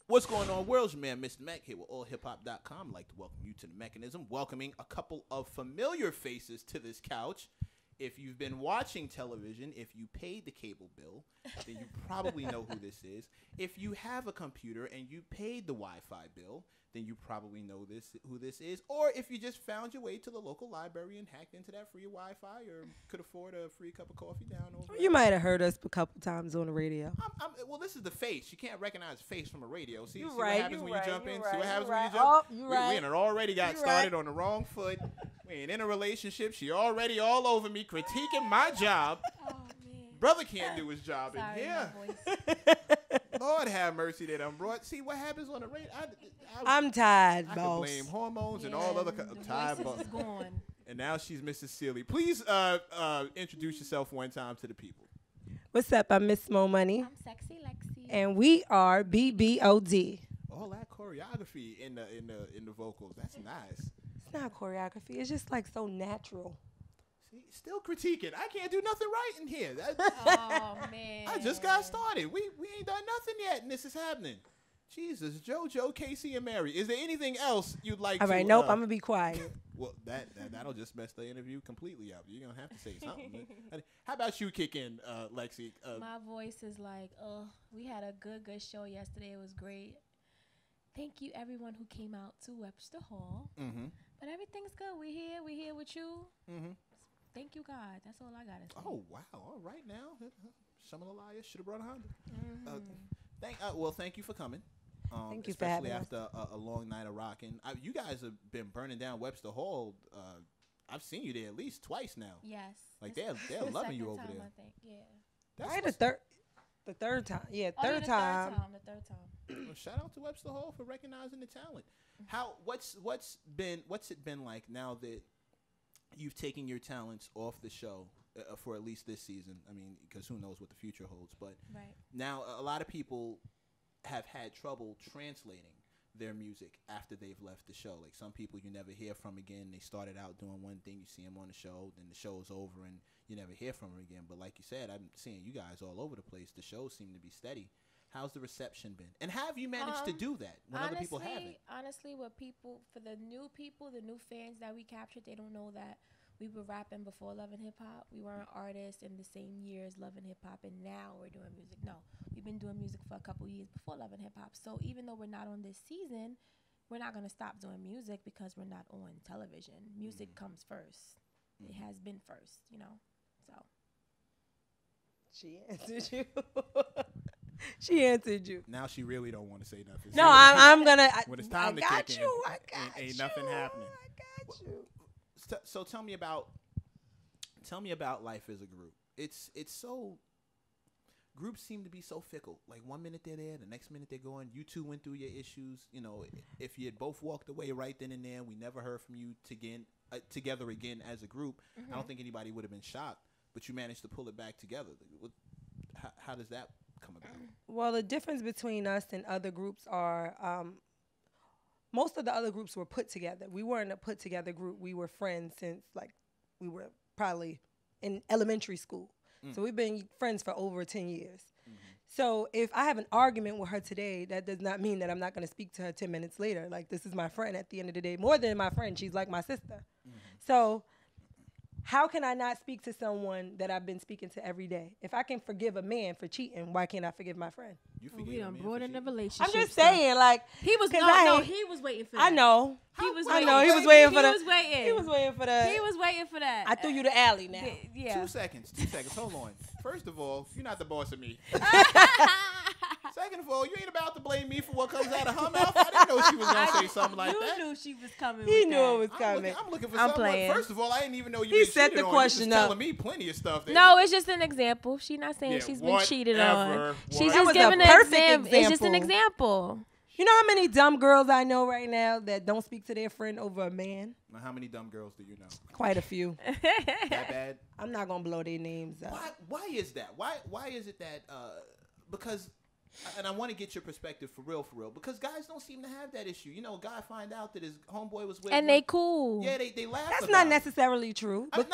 What's going on, world? Your man, Mr. Mac, here with allhiphop.com. I'd like to welcome you to the Mechanism, welcoming a couple of familiar faces to this couch. If you've been watching television, if you paid the cable bill, then you probably know who this is. If you have a computer and you paid the Wi-Fi bill, then you probably know who this is. Or if you just found your way to the local library and hacked into that free Wi-Fi or could afford a free cup of coffee down over. You might have heard us a couple times on the radio. Well, this is the face. You can't recognize face from a radio. See what happens when you jump in? See what happens when you jump? Oh, we already got started on the wrong foot. We ain't in a relationship. She already all over me critiquing my job. Oh, man. Brother can't do his job in here. Lord have mercy that I'm brought. See what happens on the radio. I'm tired, I boss. can blame hormones and all other tired. Voice is gone. And now she's Mrs. Sealy. Please introduce yourself one time to the people. What's up? I'm Miss Mo Money. I'm Sexy Lexi. And we are BBOD. All that choreography in the vocals. That's nice. It's not choreography. It's just like so natural. See, still critiquing. I can't do nothing right in here. Oh, man. I just got started. We ain't done nothing yet, and this is happening. Jesus, JoJo, Casey, and Mary. Is there anything else you'd like to... All right, nope, I'm going to be quiet. Well, that'll just mess the interview completely up. You're going to have to say something. How about you kick in, Lexi? My voice is like, we had a good show yesterday. It was great. Thank you, everyone who came out to Webster Hall. Mm-hmm. But everything's good. We're here with you. Mm-hmm. Thank you, God. That's all I got to say. Oh, wow. All right now. Some of the liars should have brought a Honda. Mm-hmm. Thank you for coming. Thank you for having us. Especially after a long night of rocking. You guys have been burning down Webster Hall. I've seen you there at least twice now. Yes. Like they're loving you over there. I think. Yeah. That's the third time. Yeah, third time. The third time. Well, shout out to Webster Hall for recognizing the talent. What's it been like now that you've taken your talents off the show for at least this season? I mean, because who knows what the future holds. But now a lot of people have had trouble translating their music after they've left the show. Like some people you never hear from again. They started out doing one thing. You see them on the show, then the show's over, and you never hear from them again. But like you said, I'm seeing you guys all over the place. The shows seem to be steady. How's the reception been? And have you managed to do that when other people haven't? Honestly, for the new people, the new fans that we captured, they don't know that we were rapping before Love and Hip Hop. We weren't artists in the same year as Love and Hip Hop, and now we're doing music. No, we've been doing music for a couple years before Love and Hip Hop. So even though we're not on this season, we're not going to stop doing music because we're not on television. Music comes first. It has been first, So. She answered you. She answered you. Now she really don't want to say nothing. No, I'm going to. When it's time to kick in, ain't nothing happening. I got you. So tell me about life as a group. It's so, groups seem to be so fickle. Like 1 minute they're there, the next minute they're going. You two went through your issues. If you had both walked away right then and there, we never heard from you together again as a group. Mm-hmm. I don't think anybody would have been shocked. But you managed to pull it back together. How does that come about? Well, the difference between us and other groups are. Most of the other groups were put together. We weren't a put together group. We were friends since we were probably in elementary school. So we've been friends for over 10 years. Mm-hmm. So if I have an argument with her today, that does not mean that I'm not going to speak to her 10 minutes later. Like, this is my friend at the end of the day. More than my friend, she's like my sister. Mm-hmm. So how can I not speak to someone that I've been speaking to every day? If I can forgive a man for cheating, why can't I forgive my friend? We done brought in the relationship. I'm just saying, like, he was he was waiting for that. I know. He was waiting for that. He was waiting for that. I threw you the alley now. Yeah. 2 seconds. Hold on. First of all, you're not the boss of me. Second of all, you ain't about to blame me for what comes out of her mouth. I didn't know she was going to say something like that. You knew she was coming. He knew it was coming. I'm looking for something. Playing. First of all, I didn't even know you He set the question up. Telling me plenty of stuff. No, it's just an example. She's not saying she's been cheated on. She's just giving an example. It's just an example. You know how many dumb girls I know right now that don't speak to their friend over a man? Now, how many dumb girls do you know? Quite a few. That bad? I'm not going to blow their names up. Why is that? Why is it that, because, and I want to get your perspective for real, because guys don't seem to have that issue. A guy find out that his homeboy was with and they cool. Yeah, they laugh. That's not necessarily true. Not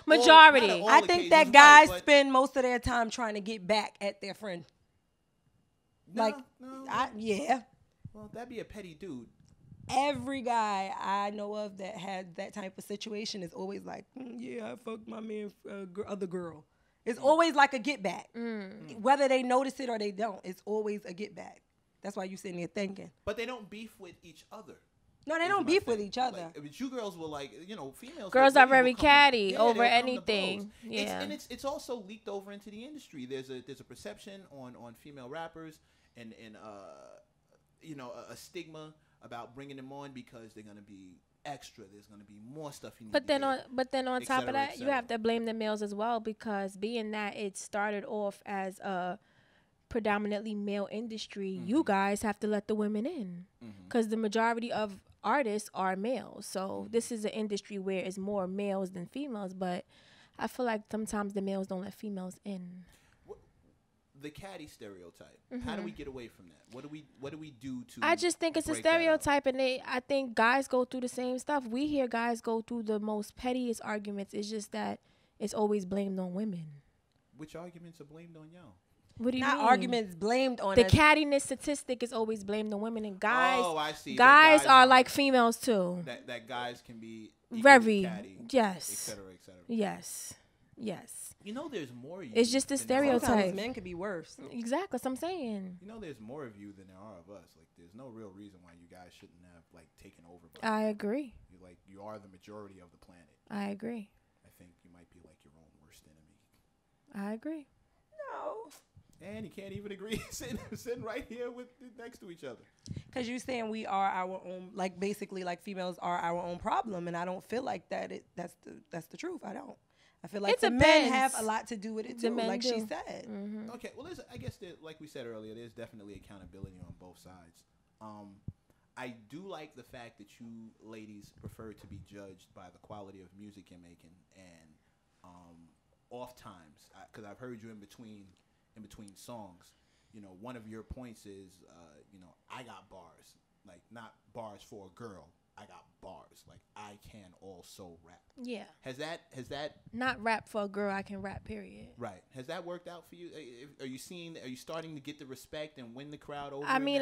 majority. Not I think that guys spend most of their time trying to get back at their friend. No. Yeah. Well, that'd be a petty dude. Every guy I know of that had that type of situation is always like, yeah, I fucked my man, other girl. It's always like a get back. Whether they notice it or they don't, it's always a get back. That's why you sitting there thinking. But they don't beef with each other. No, they don't beef with each other. But you girls will females. Girls are very catty over anything. Yeah, it's also leaked over into the industry. There's a perception on female rappers and a stigma about bringing them on because they're gonna be extra. There's gonna be more stuff you need. But then on top of that, you have to blame the males as well, because being that it started off as a predominantly male industry, you guys have to let the women in, because the majority of artists are males. So this is an industry where it's more males than females. But I feel like sometimes the males don't let females in. The catty stereotype. How do we get away from that? What do we do to? I just think it's a stereotype, and I think guys go through the same stuff. We hear guys go through the most pettiest arguments. It's just that it's always blamed on women. Which arguments are blamed on y'all? What do you Not mean? arguments blamed on the us. cattiness statistic is always blamed on women, and guys. Oh, I see. Guys are like females too. That guys can be very catty, yes, etc. etc. Yes. You know, there's more of you. It's just a stereotype. Sometimes men could be worse. Exactly, that's what I'm saying. You know, there's more of you than there are of us. Like, there's no real reason why you guys shouldn't have taken over. I agree. You are the majority of the planet. I agree. I think you might be like your own worst enemy. I agree. No. And you can't even agree sitting right here next to each other. Because you're saying we are our own, basically females are our own problem, and I don't feel like that's the truth. I don't. I feel like the men have a lot to do with it too, like she said. Okay, well, I guess that, like we said earlier, there's definitely accountability on both sides. I do like the fact that you ladies prefer to be judged by the quality of music you're making, and off times, because I've heard you in between songs. One of your points is, I got bars, not bars for a girl. I got bars. I can also rap. Yeah. Has that not rap for a girl? I can rap. Period. Right. Has that worked out for you? Are you starting to get the respect and win the crowd over? I mean,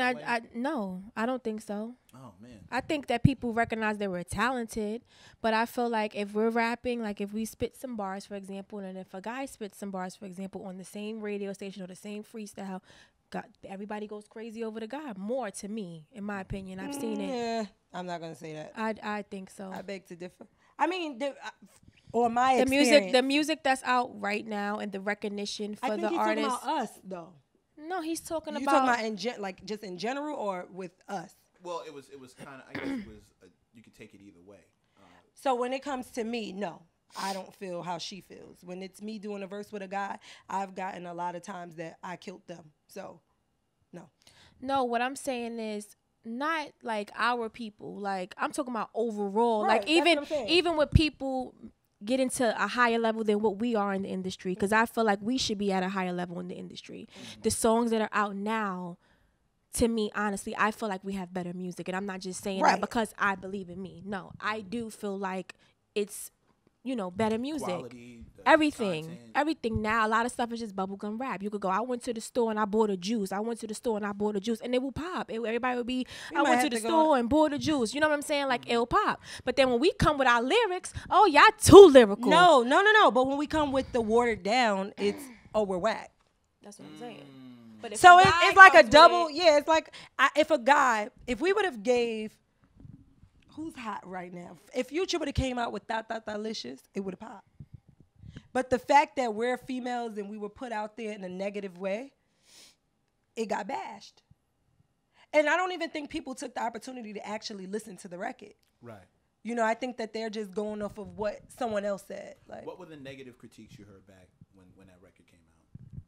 no, I don't think so. Oh man. I think that people recognize that we're talented, but I feel like if we're rapping, if we spit some bars, for example, and if a guy spits some bars, for example, on the same radio station or the same freestyle, everybody goes crazy over the guy. More, to me, in my opinion. I've seen it. Yeah, I'm not gonna say that. I think so. I beg to differ. I mean, or my experience. The music that's out right now, and the recognition for the artists. Talking about us, though. No, he's talking about. You talking about just in general, or with us? Well, it was kind of. I guess it was. You could take it either way. So when it comes to me, no. I don't feel how she feels. When it's me doing a verse with a guy, I've gotten a lot of times that I killed them. So, no. No, what I'm saying is not our people. I'm talking about overall. Right, even with people get into a higher level than what we are in the industry, because I feel like we should be at a higher level in the industry. The songs that are out now, to me, honestly, I feel like we have better music. And I'm not just saying that because I believe in me. No, I do feel like it's better music. Quality, everything now. A lot of stuff is just bubblegum rap. You could go, I went to the store and I bought a juice. I went to the store and I bought a juice, and it will pop. Everybody will be, I went to the store and bought a juice. You know what I'm saying? It'll pop. But then when we come with our lyrics, oh, y'all too lyrical. No. But when we come with the watered down, it's, we're whack. That's what I'm saying. But if it's like a double. It's like if we would have gave. Who's hot right now? If Future would have came out with That Licious, it would have popped. But the fact that we're females and we were put out there in a negative way, it got bashed. And I don't even think people took the opportunity to actually listen to the record. Right. I think that they're just going off of what someone else said. What were the negative critiques you heard back when that record came out?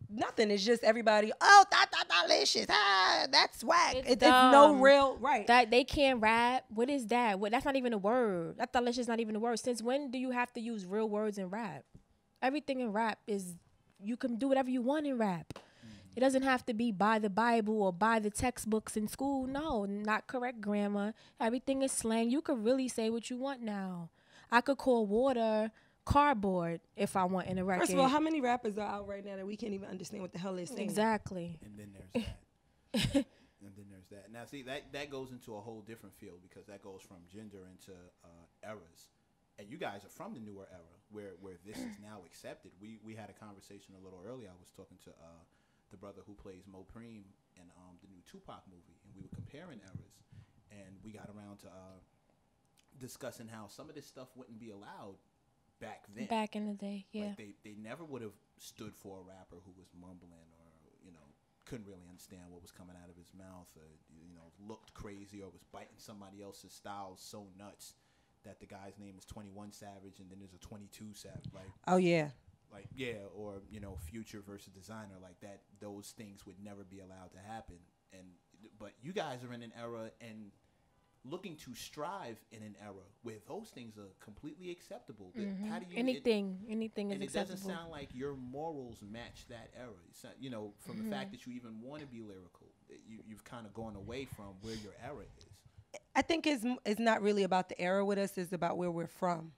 Nothing. It's just everybody, that delicious. That's whack. It's no real, right. That they can't rap. What is that? That's not even a word. That delicious is not even a word. Since when do you have to use real words in rap? Everything in rap is, you can do whatever you want in rap. It doesn't have to be by the Bible or by the textbooks in school. No, not correct grammar. Everything is slang. You could really say what you want now. I could call water cardboard if I want in a record. First of all, how many rappers are out right now that we can't even understand what the hell they're saying? Exactly. And then there's that. And then there's that. Now, see, that goes into a whole different field because that goes from gender into eras. And you guys are from the newer era where this is now accepted. We had a conversation a little earlier. I was talking to the brother who plays Mo Preem in the new Tupac movie, and we were comparing eras. And we got around to discussing how some of this stuff wouldn't be allowed back then. Back in the day, yeah. Like they never would have stood for a rapper who was mumbling or, couldn't really understand what was coming out of his mouth or, looked crazy or was biting somebody else's style so nuts that the guy's name is 21 Savage and then there's a 22 Savage. Like, oh, yeah. Like, yeah, or, Future versus Designer, like that, those things would never be allowed to happen. But you guys are in an era and looking to strive in an era where those things are completely acceptable. Mm-hmm. How do you anything is acceptable? It doesn't sound like your morals match that era. It's not, from the fact that you even want to be lyrical, you've kind of gone away from where your era is. I think it's not really about the era with us. It's about where we're from.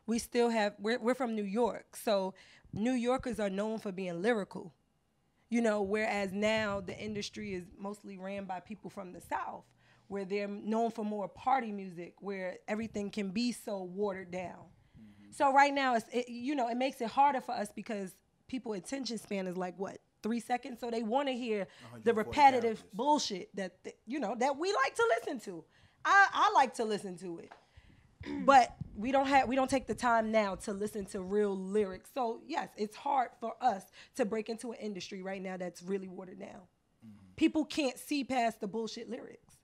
We still have we're from New York, so New Yorkers are known for being lyrical. Whereas now the industry is mostly ran by people from the South, where they're known for more party music, where everything can be so watered down. Mm-hmm. So right now, it makes it harder for us because people attention span is like, 3 seconds? So they want to hear the repetitive characters. Bullshit that we like to listen to. I like to listen to it. But we don't take the time now to listen to real lyrics. So yes, it's hard for us to break into an industry right now that's really watered down. Mm-hmm. People can't see past the bullshit lyrics.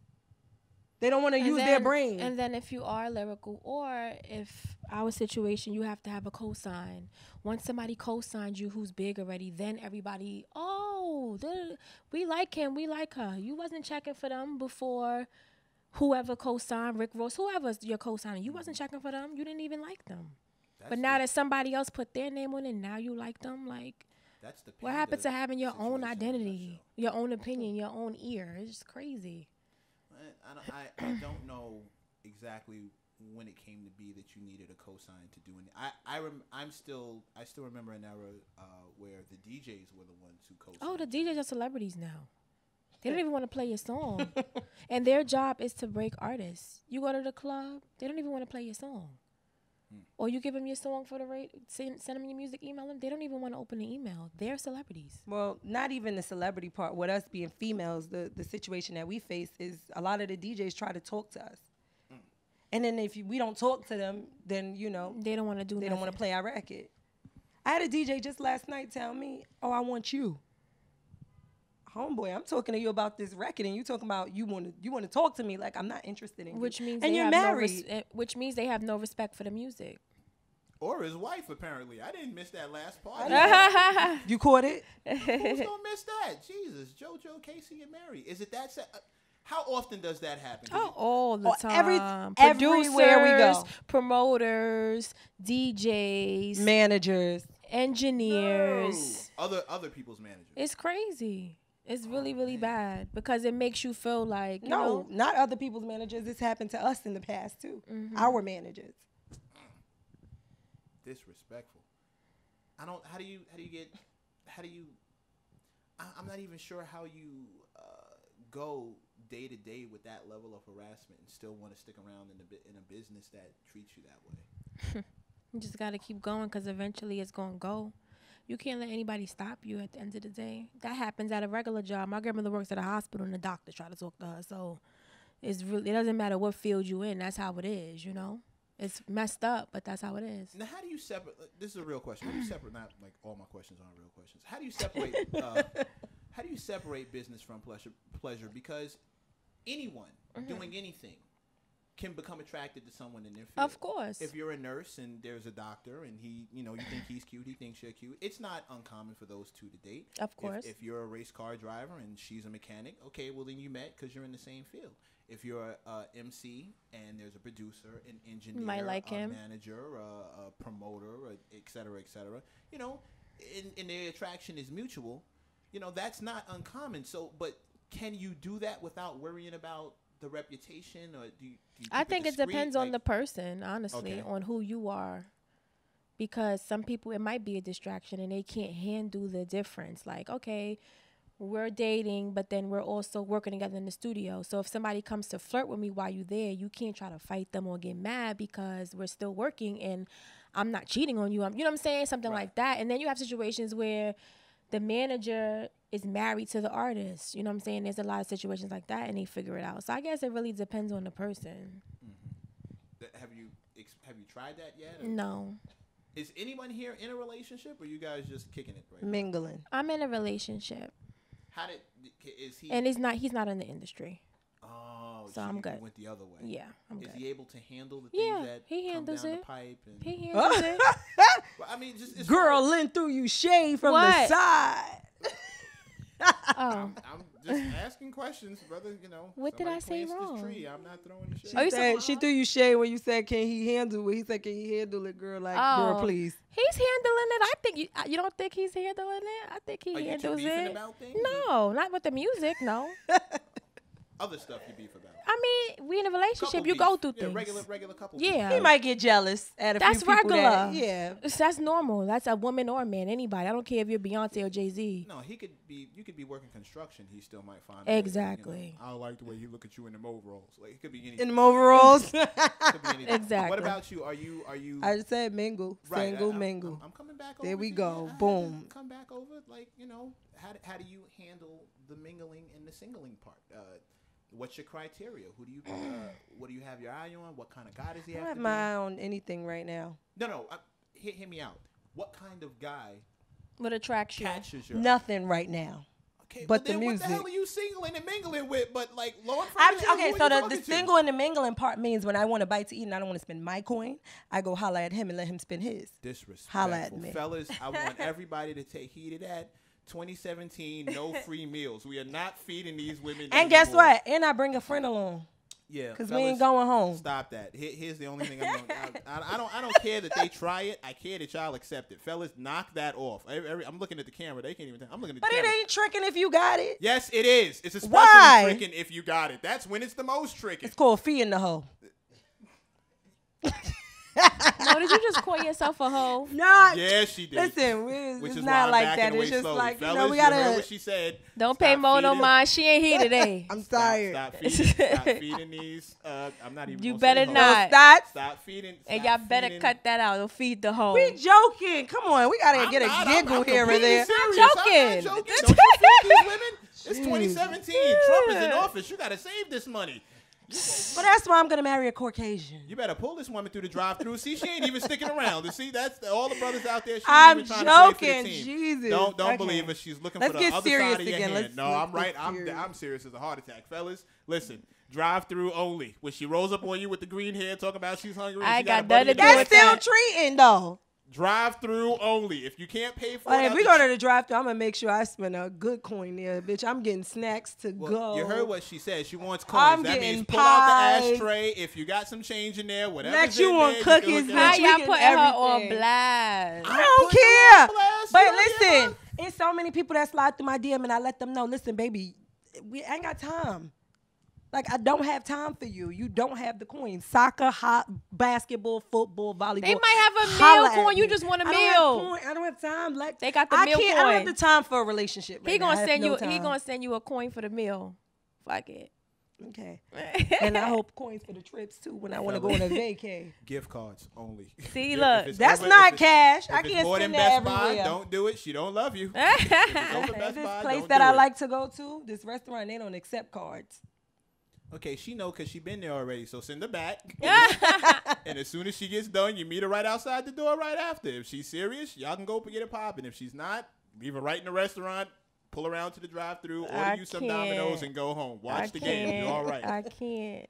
They don't want to use their brain. And then if you are lyrical, or if our situation, you have to have a cosign. Once somebody cosigns you who's big already, then everybody, we like him, we like her. You wasn't checking for them before whoever co-signed, Rick Ross, whoever's your co-signer, you wasn't checking for them. You didn't even like them. But now that somebody else put their name on it, now you like them. Like, that's the what happened to having your own identity, your own opinion, your own ear? It's just crazy. I don't know exactly when it came to be that you needed a cosign to do anything. I still remember an era where the DJs were the ones who co-signed. Oh, the DJs are celebrities now. They don't even want to play your song. And their job is to break artists. You go to the club, they don't even want to play your song. Or you give them your song for the rate, send them your music, email them. They don't even want to open the email. They're celebrities. Well, not even the celebrity part. With us being females, the situation that we face is a lot of the DJs try to talk to us. And then if we don't talk to them, then, they don't want to do nothing. They don't want to play our record. I had a DJ just last night tell me, I want you. Homeboy, I'm talking to you about this record, and you talking about you want to talk to me like I'm not interested in you. Which means and you're married. Which means they have no respect for the music. Or his wife, apparently. I didn't miss that last part. You caught it? Who's gonna miss that? Jesus, JoJo, Casey, and Mary. Is it that? How often does that happen? All the time. Everywhere we go. Promoters, DJs, managers, engineers. No. Other people's managers. It's crazy. It's really, really bad because it makes you feel like, you know. Not other people's managers. This happened to us in the past, too. Mm-hmm. Our managers. Disrespectful. I'm not even sure how you go day to day with that level of harassment and still want to stick around in a business that treats you that way. You just got to keep going because eventually it's going to go. You can't let anybody stop you at the end of the day. That happens at a regular job. My grandmother works at a hospital and the doctor try to talk to her. So it doesn't matter what field you in. That's how it is, It's messed up, but that's how it is. Now, how do you separate? This is a real question. How do you separate? Not like all my questions aren't real questions. How do you separate? How do you separate business from pleasure? Because anyone doing anything can become attracted to someone in their field. Of course. If you're a nurse and there's a doctor and you think he's cute, he thinks you're cute. It's not uncommon for those two to date. Of course. If you're a race car driver and she's a mechanic, okay, well then you met because you're in the same field. If you're a MC and there's a producer, an engineer, might like him. Manager, a promoter, et cetera, and the attraction is mutual, that's not uncommon. So, but can you do that without worrying about the reputation, or do you I think it depends on the person, honestly, on who you are. Because some people, it might be a distraction and they can't handle the difference. Like, okay, we're dating, but then we're also working together in the studio. So if somebody comes to flirt with me while you're there, you can't try to fight them or get mad because we're still working and I'm not cheating on you. You know what I'm saying? Something like that. And then you have situations where the manager is married to the artist. You know what I'm saying? There's a lot of situations like that, and they figure it out. So I guess it really depends on the person. Have you tried that yet? Or? No. Is anyone here in a relationship, or you guys just kicking it right Mingling. I'm in a relationship. Is he? And he's not in the industry. Oh, so I'm good. Went the other way. Yeah, I'm good. Is he able to handle the things that he handles come down it. the pipe? And He handles it. Well, I mean, just Girl, Lynn threw you shade from the side. I'm just asking questions, brother. You know. What did I say plants wrong? This tree. I'm not throwing the shade. She threw you shade when you said, "Can he handle it?" He said, "Can he handle it, girl?" Like, girl, please. He's handling it. I think you don't think he's handling it. I think he handles you it. about things? No, not with the music. No. Other stuff you beef about. I mean, we in a relationship. Couple You beef. go through things. Regular couple. Yeah. He might get jealous at a That's few people. regular. That's normal. That's a woman or a man. Anybody. I don't care if you're Beyonce or Jay-Z. No, you could be working construction. He still might find exactly. I don't like the way he look at you in them overalls. Like it could be anything. In them overalls. Could be anything. Exactly. What about you? Are you? I just said mingle, right, single, mingle. I'm coming back. There over we to go. You. Boom. Come back over. Like how do you handle the mingling and the singling part? What's your criteria? Who do you? What do you have your eye on? What kind of guy does he have? I don't have to my eye on anything right now. No. Hear me out. What kind of guy What attracts you? catches your Nothing right now. Okay, but then the music. What the hell are you singling and mingling with? But like, Lord, okay. So the single and the mingling part means when I want a bite to eat and I don't want to spend my coin, I go holler at him and let him spend his. Disrespectful. Holla at me, fellas. I want everybody to take heed of that. 2017, no free meals. We are not feeding these women. And guess what? And I bring a friend along. Yeah, because we ain't going home. Stop that. Here's the only thing I'm going. I don't care that they try it. I care that y'all accept it, fellas. Knock that off. I'm looking at the camera. They can't even. I'm looking at the camera. But it ain't tricking if you got it. Yes, it is. It's especially tricking if you got it. That's when it's the most tricking. It's called feeding the hoe. No, did you just call yourself a hoe? No. Yeah, she did. Listen, it's not like that. It's just slowly. like, fellas, we gotta. You heard what she said. Don't pay Mo no mind. She ain't here today. I'm tired. Stop feeding these. I'm not even. You better not. Stop feeding. And y'all better cut that out. Don't feed the hoe. We joking. Come on, we gotta get a giggle here and there. I'm joking. Don't you feed these women? It's 2017. Trump is in office. You gotta save this money. But that's why I'm gonna marry a Caucasian. You better pull this woman through the drive-through. See, she ain't even sticking around. You see, that's all the brothers out there. I'm even trying joking. To play for the team. Jesus. Don't believe her. She's looking for the other side of your hand. No, I'm right. I'm serious as a heart attack, fellas. Listen, drive-through only. When she rolls up on you with the green hair, talking about she's hungry. I got nothing to do That's with still that. treating though. Drive-through only. If you can't pay for it, if we go to the drive-through, I'm gonna make sure I spend a good coin there, bitch. I'm getting snacks to go. You heard what she said. She wants coins. That means pull out the ashtray. If you got some change in there, whatever. Next, you want cookies. How y'all putting her on blast? I don't care. But listen, it's so many people that slide through my DM, and I let them know. Listen, baby, we ain't got time. Like, I don't have time for you. You don't have the coin. Soccer, basketball, football, volleyball. They might have a meal coin. You just want a meal. I don't have time. Like, they got the meal coin. I don't have the time for a relationship. He gonna send you a coin for the meal. Fuck it. Okay. And I hope coins for the trips too when I want to go on a vacay. Gift cards only. See, look, that's not cash. I can't more spend than that Best everywhere. Buy, don't do it. She don't love you. This place that I like to go to, this restaurant, they don't accept cards. Okay, she know because she been there already, so send her back. And as soon as she gets done, you meet her right outside the door right after. If she's serious, y'all can go get it popping. If she's not, leave her right in the restaurant, pull her around to the drive-thru, order you some Domino's, and go home. Watch the game. You're all right. I can't.